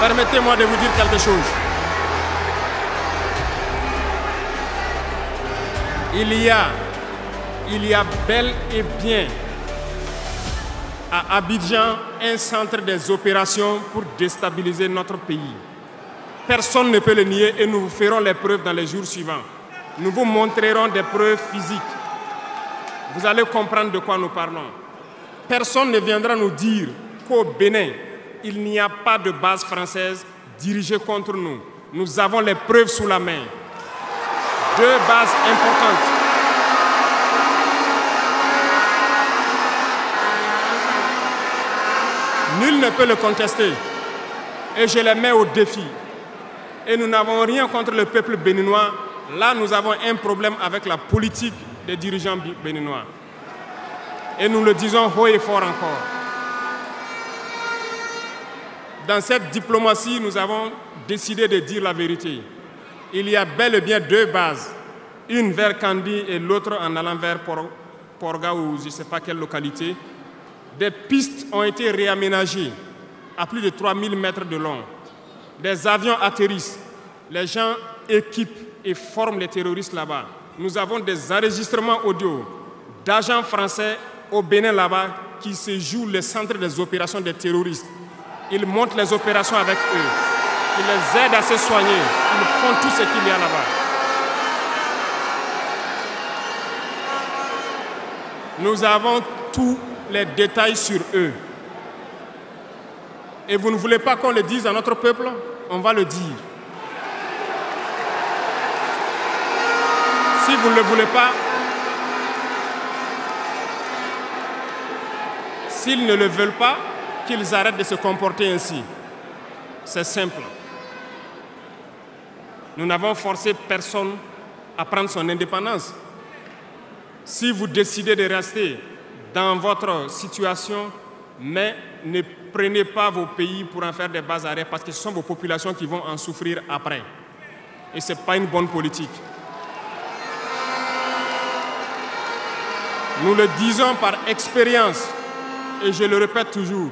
Permettez-moi de vous dire quelque chose. Il y a bel et bien à Abidjan un centre des opérations pour déstabiliser notre pays. Personne ne peut le nier et nous vous ferons les preuves dans les jours suivants. Nous vous montrerons des preuves physiques. Vous allez comprendre de quoi nous parlons. Personne ne viendra nous dire qu'au Bénin, il n'y a pas de base française dirigée contre nous. Nous avons les preuves sous la main. 2 bases importantes. Nul ne peut le contester. Et je les mets au défi. Et nous n'avons rien contre le peuple béninois. Là, nous avons un problème avec la politique des dirigeants béninois. Et nous le disons haut et fort encore. Dans cette diplomatie, nous avons décidé de dire la vérité. Il y a bel et bien 2 bases. Une vers Kandi et l'autre en allant vers Porga ou je ne sais pas quelle localité. Des pistes ont été réaménagées à plus de 3000 mètres de long. Des avions atterrissent. Les gens équipent et forment les terroristes là-bas. Nous avons des enregistrements audio d'agents français au Bénin là-bas qui se jouent le centre des opérations des terroristes. Ils montent les opérations avec eux. Ils les aident à se soigner. Ils font tout ce qu'il y a là-bas. Nous avons tous les détails sur eux. Et vous ne voulez pas qu'on le dise à notre peuple? On va le dire. Si vous ne le voulez pas, s'ils ne le veulent pas, qu'ils arrêtent de se comporter ainsi. C'est simple. Nous n'avons forcé personne à prendre son indépendance. Si vous décidez de rester dans votre situation, mais ne prenez pas vos pays pour en faire des bases arrêts parce que ce sont vos populations qui vont en souffrir après. Et ce n'est pas une bonne politique. Nous le disons par expérience, et je le répète toujours,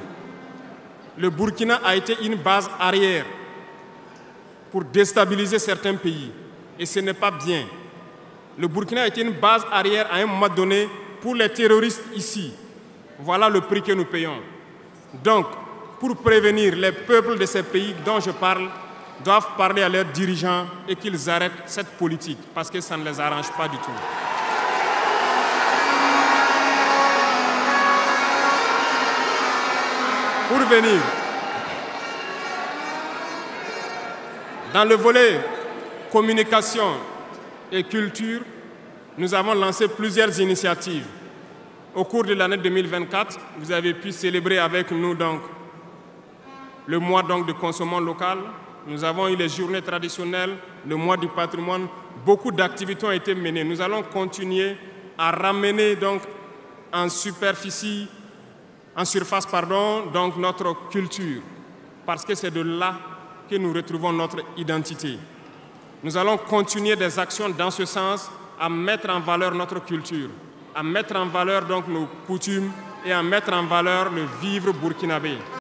le Burkina a été une base arrière pour déstabiliser certains pays. Et ce n'est pas bien. Le Burkina a été une base arrière à un moment donné pour les terroristes ici. Voilà le prix que nous payons. Donc, pour prévenir les peuples de ces pays dont je parle, doivent parler à leurs dirigeants et qu'ils arrêtent cette politique parce que ça ne les arrange pas du tout. Pour venir, dans le volet communication et culture, nous avons lancé plusieurs initiatives. Au cours de l'année 2024, vous avez pu célébrer avec nous donc, le mois donc, de consommation locale. Nous avons eu les journées traditionnelles, le mois du patrimoine. Beaucoup d'activités ont été menées. Nous allons continuer à ramener donc, en surface, donc notre culture, parce que c'est de là que nous retrouvons notre identité. Nous allons continuer des actions dans ce sens, à mettre en valeur notre culture, à mettre en valeur donc nos coutumes et à mettre en valeur le vivre burkinabé.